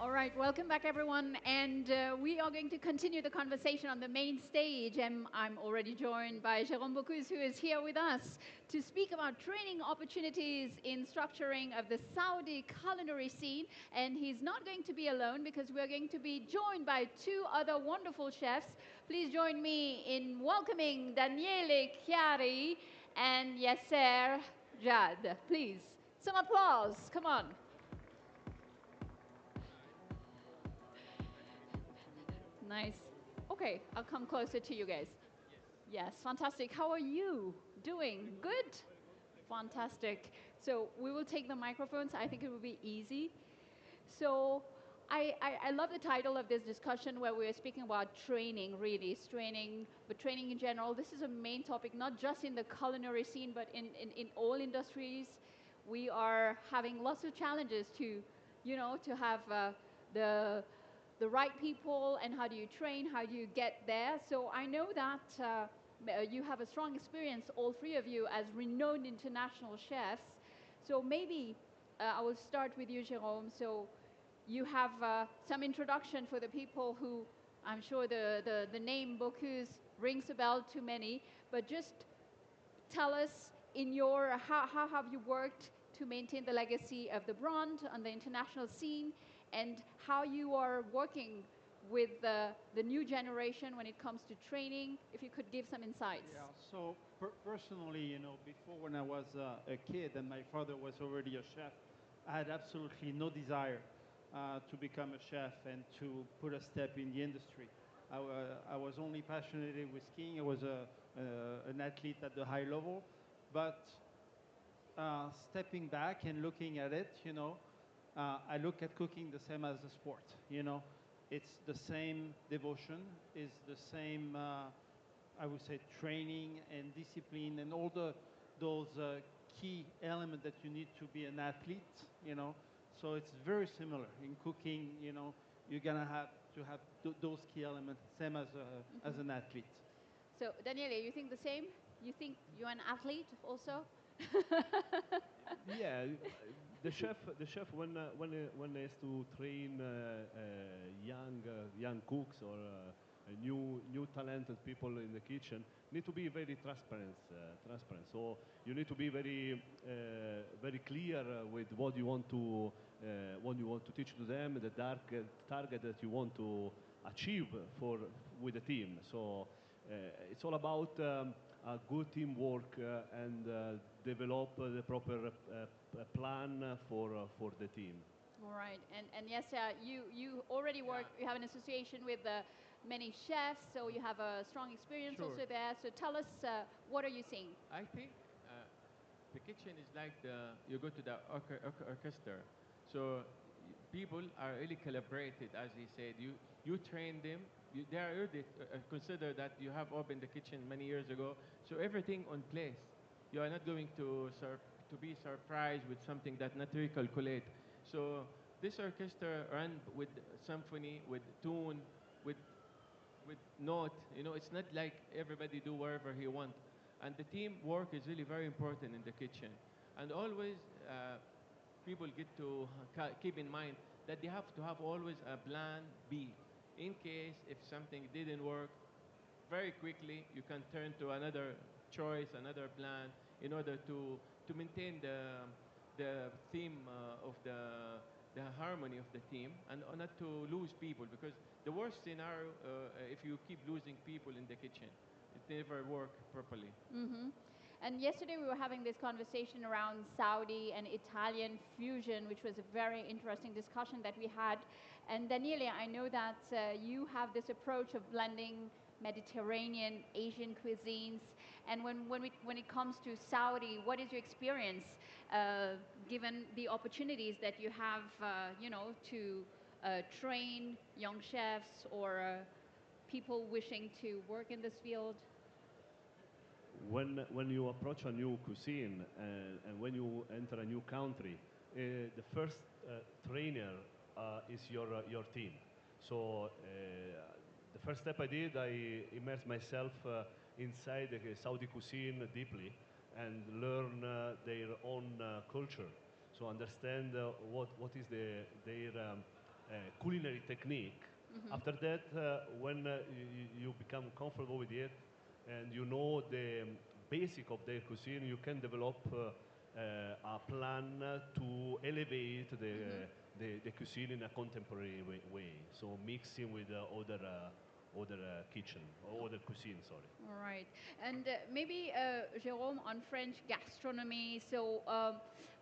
All right, welcome back, everyone. And we are going to continue the conversation on the main stage. And I'm already joined by Jérôme Bocuse, who is here with us to speak about training opportunities in structuring of the Saudi culinary scene. And he's not going to be alone because we're going to be joined by two other wonderful chefs. Please join me in welcoming Daniele Chiari and Yasser Jad. Please, some applause. Come on. Nice. Okay, I'll come closer to you guys. Yes, fantastic. How are you doing? Good? Fantastic. So we will take the microphones. I think it will be easy. So I love the title of this discussion where we're speaking about training, really, it's training, but training in general. This is a main topic, not just in the culinary scene, but in all industries. We are having lots of challenges to, to have the right people and how do you train, how do you get there. So I know that you have a strong experience, all three of you, as renowned international chefs. So maybe I will start with you, Jérôme. So you have some introduction for the people who, I'm sure the name Bocuse rings a bell to many, but just tell us in your, how have you worked to maintain the legacy of the brand on the international scene and how you are working with the new generation when it comes to training, if you could give some insights. Yeah, so personally, before when I was a kid and my father was already a chef, I had absolutely no desire to become a chef and to put a step in the industry. I was only passionate with skiing. I was an athlete at the high level, but stepping back and looking at it, I look at cooking the same as a sport. It's the same devotion, is the same, I would say, training and discipline and all those key elements that you need to be an athlete. So it's very similar in cooking. You're gonna have to have those key elements, same as an athlete. So Daniele, you think the same? You think you're an athlete also? Yeah, the chef when he has to train young cooks or new talented people in the kitchen, need to be very transparent. So you need to be very clear with what you want to teach to them, the target that you want to achieve with the team. So it's all about good teamwork and develop the proper plan for the team. All right, and yes, you already work. You have an association with many chefs, so you have a strong experience Sure. also there. So tell us, what are you seeing? I think the kitchen is like you go to the orchestra. So people are really calibrated, as he said. You train them. They are already consider that you have opened the kitchen many years ago. So everything on place. You are not going to be surprised with something that not really calculate. So this orchestra run with symphony, with tune, with with note. It's not like everybody do wherever he want. And the team work is really very important in the kitchen. And always people get to keep in mind that they have to have always a plan B. In case if something didn't work, very quickly you can turn to another choice, another plan in order to maintain the theme of the harmony of the team and not to lose people, because the worst scenario if you keep losing people in the kitchen, it never work properly. And yesterday we were having this conversation around Saudi and Italian fusion, which was a very interesting discussion that we had. And Daniele, I know that you have this approach of blending Mediterranean, Asian cuisines. And when it comes to Saudi, what is your experience, given the opportunities that you have, to train young chefs or people wishing to work in this field? When you approach a new cuisine and when you enter a new country, the first trainer is your team. So the first step I did, I immersed myself inside the Saudi cuisine deeply and learn their own culture. So understand what is their culinary technique. After that, when you become comfortable with it and you know the basic of their cuisine, you can develop a plan to elevate the cuisine in a contemporary way. So mixing with other kitchen or other cuisine, sorry. All right. And maybe, Jérôme, on French gastronomy. So,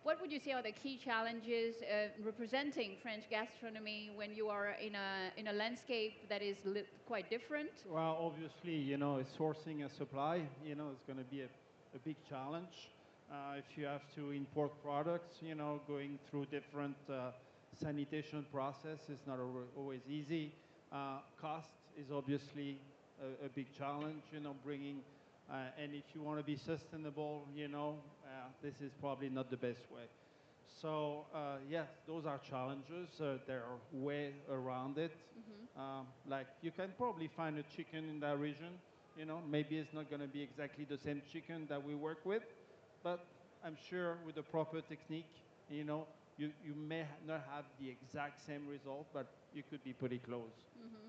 what would you say are the key challenges representing French gastronomy when you are in a landscape that is quite different? Well, obviously, sourcing a supply, is going to be a big challenge. If you have to import products, going through different sanitation process is not always easy. Cost is obviously a big challenge, bringing, and if you want to be sustainable, this is probably not the best way. So yes, those are challenges. There are way around it. Like you can probably find a chicken in that region. Maybe it's not going to be exactly the same chicken that we work with, but I'm sure with the proper technique, you may not have the exact same result, but you could be pretty close.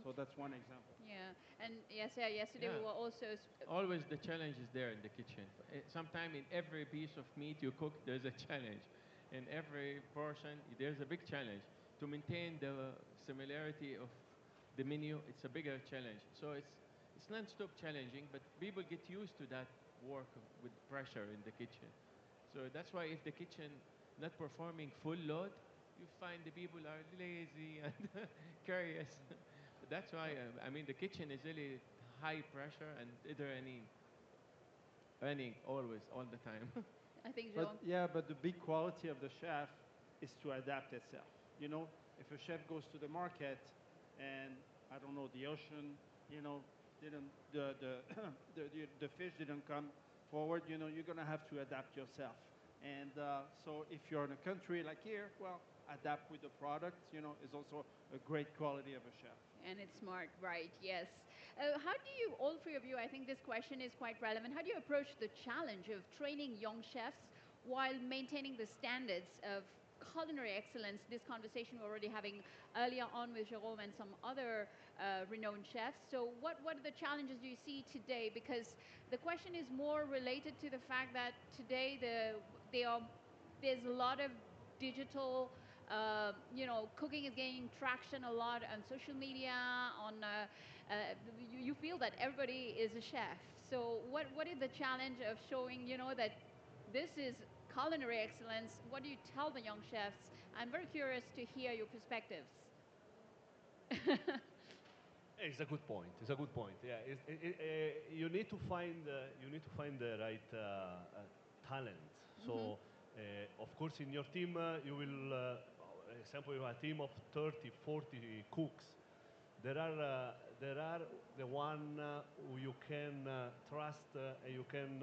So that's one example. Yeah. And yes, yeah, yesterday we Yeah. were also. Always the challenge is there in the kitchen. Sometime in every piece of meat you cook, there's a challenge. In every portion, there's a big challenge. To maintain the similarity of the menu, it's a bigger challenge. So it's non-stop challenging, but people get used to that work with pressure in the kitchen. So that's why if the kitchen not performing full load, you find the people are lazy and curious. That's why I mean the kitchen is really high pressure and either any running always all the time. I think But Jérôme. yeah, but the big quality of the chef is to adapt itself. If a chef goes to the market and I don't know the ocean, didn't the fish didn't come forward, you're gonna have to adapt yourself. And so if you're in a country like here, well, adapt with the product. Is also a great quality of a chef. And it's smart, right? Yes. How do you, all three of you, I think this question is quite relevant. How do you approach the challenge of training young chefs while maintaining the standards of culinary excellence? This conversation we're already having earlier on with Jérôme and some other renowned chefs. So, what are the challenges do you see today? Because the question is more related to the fact that today there's a lot of digital, cooking is gaining traction a lot on social media. You feel that everybody is a chef. So what is the challenge of showing, that this is culinary excellence? What do you tell the young chefs? I'm very curious to hear your perspectives. It's a good point. It's a good point. Yeah, you need to find the right talent. So, of course, in your team, you will, example, you have a team of 30, 40 cooks. There are the one who you can trust and you can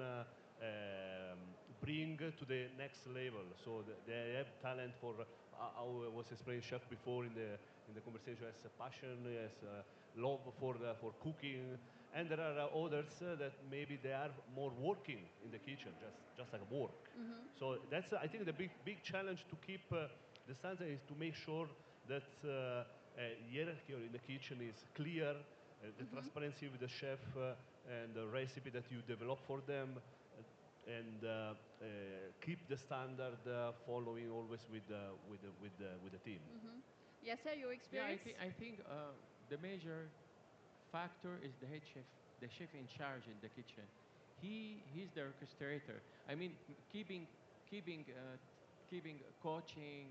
bring to the next level. So they have talent for, I was explaining chef before in the conversation, has a passion, has love for cooking, and there are others that maybe they are more working in the kitchen, just like work. So that's I think the big challenge to keep the standard is to make sure that hierarchy in the kitchen is clear, the transparency with the chef and the recipe that you develop for them, and keep the standard following always with the team. Yes, sir, your Yeah, experience? I think the major factor is the head chef, the chef in charge in the kitchen. He's the orchestrator. I mean, keeping keeping coaching,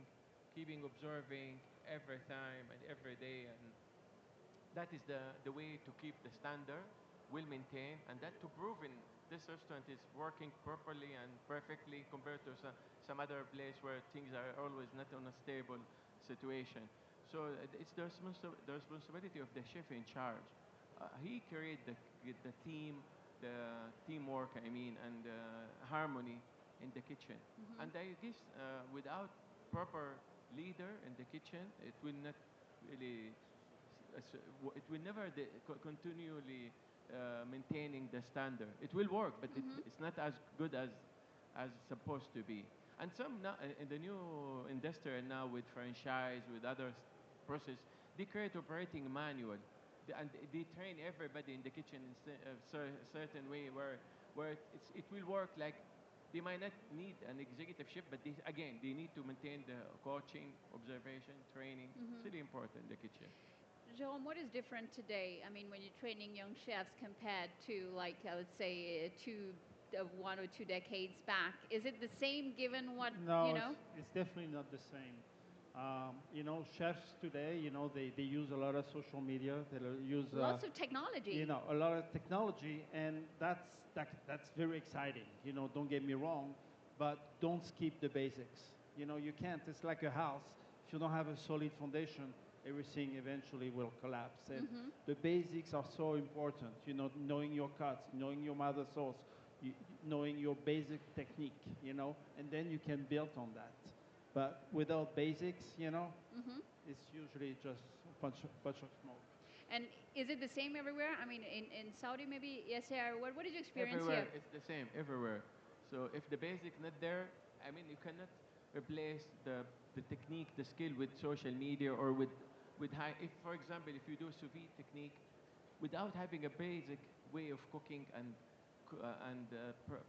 keeping observing every time and every day, and that is the way to keep the standard well maintained, and that to prove in this restaurant is working properly and perfectly compared to some other place where things are always not on a stable situation. So it's the responsibility of the chef in charge. He created the team, the teamwork, I mean, and harmony in the kitchen. And I guess without proper leader in the kitchen, it will not really, it will never continually maintaining the standard. It will work, but it's not as good as supposed to be. And some now, in the new industry now with franchise, with others, process, they create operating manual. And they train everybody in the kitchen in a certain way where it will work like they might not need an executive chef, but again, they need to maintain the coaching, observation, training. It's really important in the kitchen. Jerome, what is different today? I mean, when you're training young chefs compared to, like, let's say, 1 or 2 decades back, is it the same given what, you No, know? it's definitely not the same. Chefs today, they use a lot of social media. They use, Lots of technology. a lot of technology, and that's very exciting. Don't get me wrong, but don't skip the basics. You can't. It's like a house. If you don't have a solid foundation, everything eventually will collapse. And the basics are so important. Knowing your cuts, knowing your mother sauce, knowing your basic technique. And then you can build on that. But without basics, it's usually just bunch of smoke. And is it the same everywhere? I mean, in Saudi, maybe, yes, yeah. What did you experience Everywhere, here? it's the same, everywhere. So if the basic not there, I mean, you cannot replace the technique, the skill with social media or with high, if, for example, if you do sous vide technique, without having a basic way of cooking and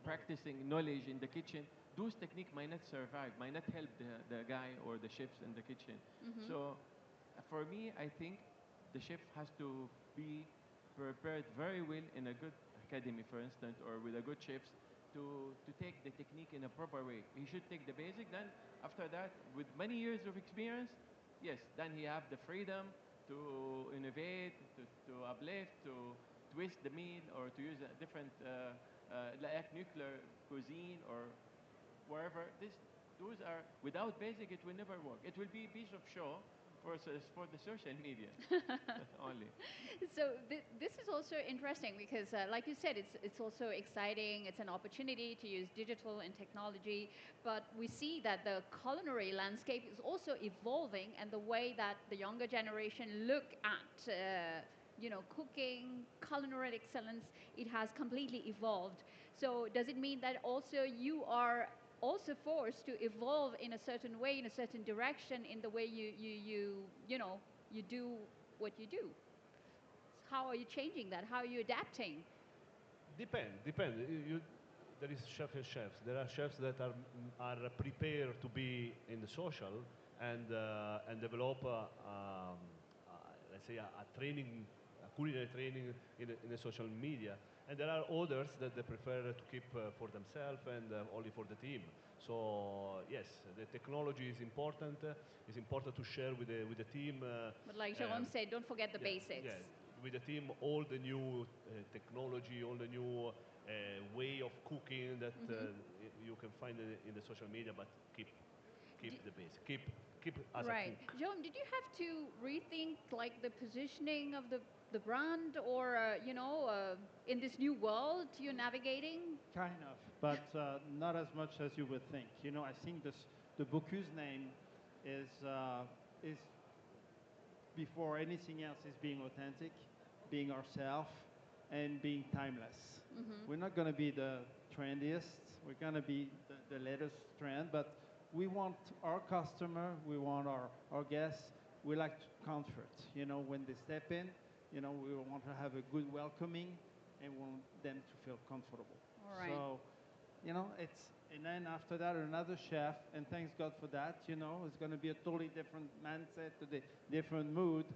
practicing knowledge in the kitchen, those techniques might not survive, might not help the guy or the chefs in the kitchen. So for me, I think the chef has to be prepared very well in a good academy, for instance, or with a good chefs to take the technique in a proper way. He should take the basic, then after that, with many years of experience, yes, then he have the freedom to innovate, to uplift, to twist the meal, or to use a different, like nuclear cuisine or wherever. Those are, without basic, it will never work. It will be a piece of show for the social media only. So this is also interesting because, like you said, it's also exciting. It's an opportunity to use digital and technology, but we see that the culinary landscape is also evolving, and the way that the younger generation look at cooking, culinary excellence, it has completely evolved. So does it mean that also you are also forced to evolve in a certain way, in a certain direction, in the way you do what you do? How are you changing that? How are you adapting? Depend. There is chef and chefs. There are chefs that are prepared to be in the social and develop let's say a training, a culinary training in the social media. And there are others that they prefer to keep for themselves and only for the team. So yes, the technology is important. It's important to share with the team. But like Jerome said, don't forget the Yeah, basics. yeah, with the team, all the new technology, all the new way of cooking that you can find in the social media, but keep the basic, keep as a Right. cook. Jerome, did you have to rethink like the positioning of the brand, or in this new world you're navigating? Kind of, but not as much as you would think. I think the Bocuse name is before anything else is being authentic, being ourselves, and being timeless. We're not going to be the trendiest. We're going to be the latest trend, but we want our customer, we want our guests, we like comfort. When they step in, we want to have a good welcoming and we want them to feel comfortable. All right. So, and then after that, another chef, and thanks God for that, it's going to be a totally different mindset, a different mood,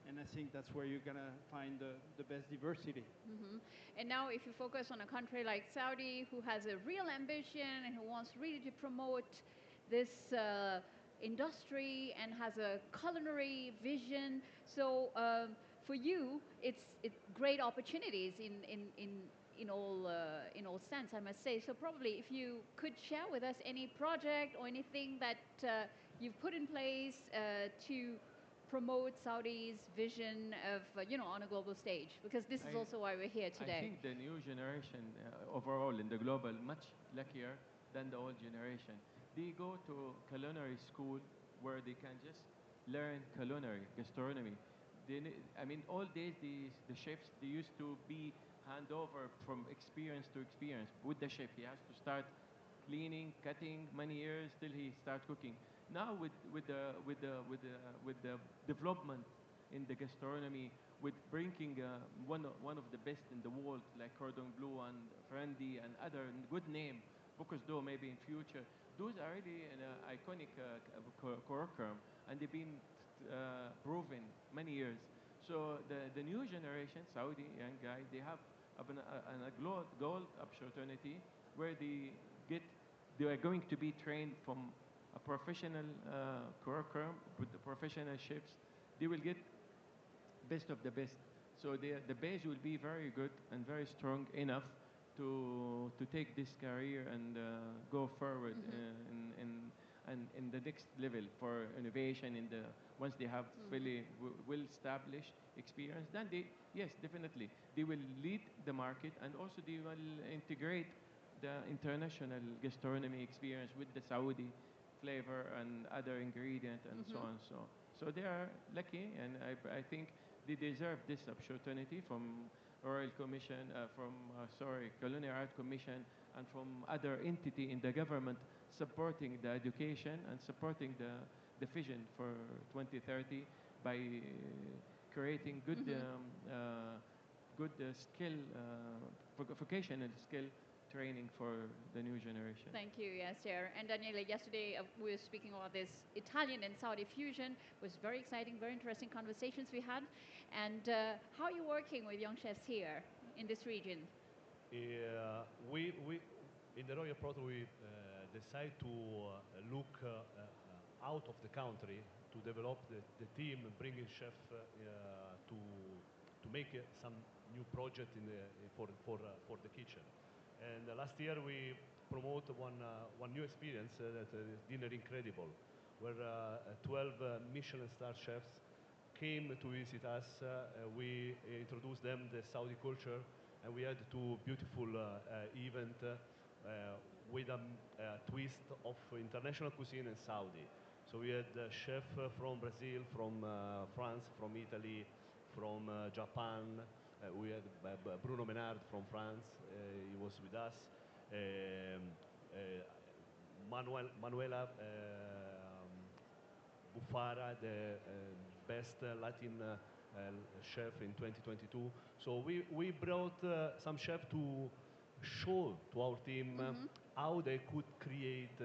and I think that's where you're going to find the best diversity. And now, if you focus on a country like Saudi, who has a real ambition and who wants really to promote this industry and has a culinary vision, so for you, it's great opportunities in all sense, I must say. So probably, if you could share with us any project or anything that you've put in place to promote Saudi's vision of, on a global stage, because this is also why we're here today. I think the new generation overall in the global much luckier than the old generation. They go to culinary school where they can just learn culinary, gastronomy. I mean, all days the chefs, they used to be hand over from experience to experience. With the chef, he has to start cleaning, cutting many years till he start cooking. Now with the development in the gastronomy, with bringing one of the best in the world like Cordon Bleu and Brandy and other good name, Bocuse d'Or maybe in future. Those are really an iconic curriculum, and they've been proven many years. So the new generation, Saudi young guys, they have a gold opportunity where they are going to be trained from a professional curriculum with the professional chefs. They will get best of the best. So the base will be very good and very strong enough to take this career and go forward in the next level for innovation in the once they have fully well established experience, then they, yes, definitely they will lead the market, and also they will integrate the international gastronomy experience with the Saudi flavor and other ingredient and so on. So they are lucky, and I think they deserve this opportunity from Royal Commission, Culinary Art Commission, and from other entity in the government supporting the education and supporting the vision for 2030 by creating good skill, vocational skill training for the new generation. Thank you, Yasser. And Daniele, yesterday we were speaking about this Italian and Saudi fusion. It was very exciting, very interesting conversations we had. And how are you working with young chefs here in this region? We in the Royal Proto we decide to look out of the country to develop the team, bringing chef to make some new project for the kitchen. And last year we promote one new experience that is Dinner Incredible, where 12 Michelin star chefs came to visit us. We introduced them the Saudi culture, and we had two beautiful events with a twist of international cuisine and Saudi. So we had a chef from Brazil, from France, from Italy, from Japan. We had Bruno Menard from France. He was with us. Manuela Bufara, the best Latin chef in 2022. So we brought some chefs to show to our team how they could create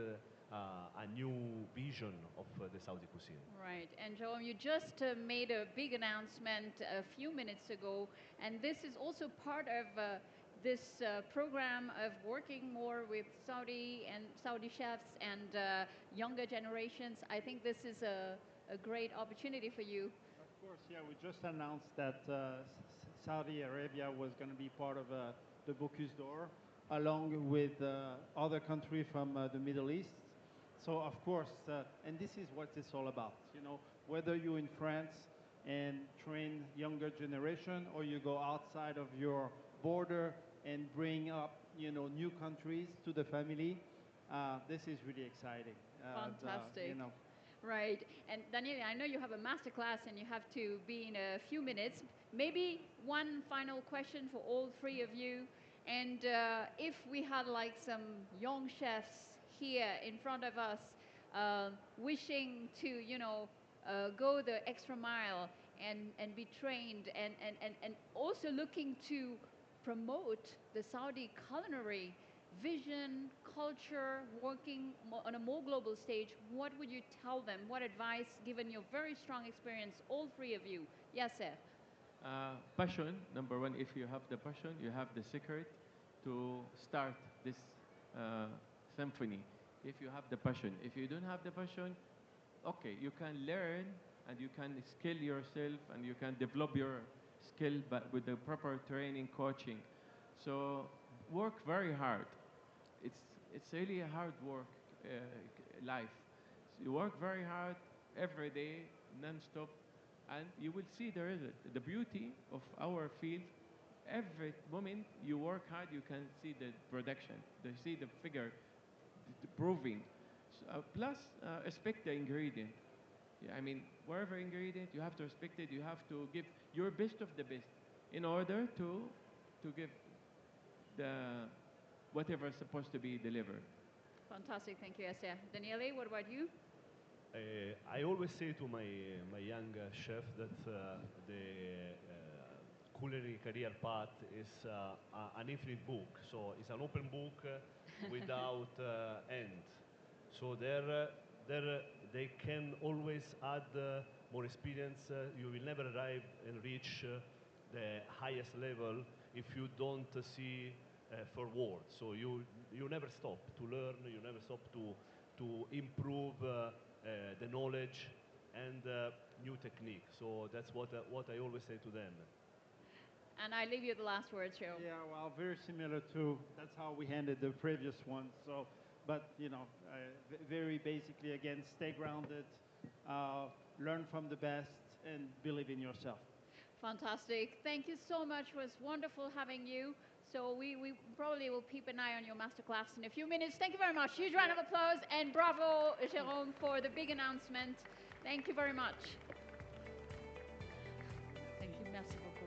a new vision of the Saudi cuisine. Right. And Joam, you just made a big announcement a few minutes ago, and this is also part of this program of working more with Saudi chefs and younger generations. I think this is a great opportunity for you. Of course, yeah, we just announced that Saudi Arabia was going to be part of the Bocuse d'Or, along with other countries from the Middle East. So of course, and this is what it's all about. You know, whether you're in France and train younger generation, or you go outside of your border and bring up, you know, new countries to the family, this is really exciting. Fantastic. You know. Right. And Daniele, I know you have a master class and you have to be in a few minutes. Maybe one final question for all three of you. And if we had like some young chefs here in front of us wishing to, you know, go the extra mile and be trained and also looking to promote the Saudi culinary vision, culture, working on a more global stage, what would you tell them? What advice, given your very strong experience, all three of you? Yes, sir. Passion, number one. If you have the passion, you have the secret to start this symphony. If you have the passion. If you don't have the passion, okay, you can learn and you can skill yourself and you can develop your skill, but with the proper training, coaching. So work very hard. It's really a hard work life. So you work very hard every day, non-stop, and you will see the result. The beauty of our field, every moment you work hard, you can see the production. You see the figure, the proving. So, plus, respect the ingredient. Yeah, I mean, whatever ingredient, you have to respect it. You have to give your best of the best in order to give the whatever is supposed to be delivered. Fantastic. Thank you, Esther. Daniele, what about you? I always say to my young chef that the culinary career path is an infinite book. So it's an open book without end. So there they can always add more experience. You will never arrive and reach the highest level if you don't see forward. So you never stop to learn. You never stop to improve the knowledge and new technique. So that's what I always say to them. And I leave you the last word, Joe. Yeah, well, very similar to that's how we handled the previous one. So, but very basically again, stay grounded, learn from the best, and believe in yourself. Fantastic. Thank you so much. It was wonderful having you. So we probably will keep an eye on your masterclass in a few minutes. Thank you very much. Huge round of applause and bravo, Jérôme, for the big announcement. Thank you very much.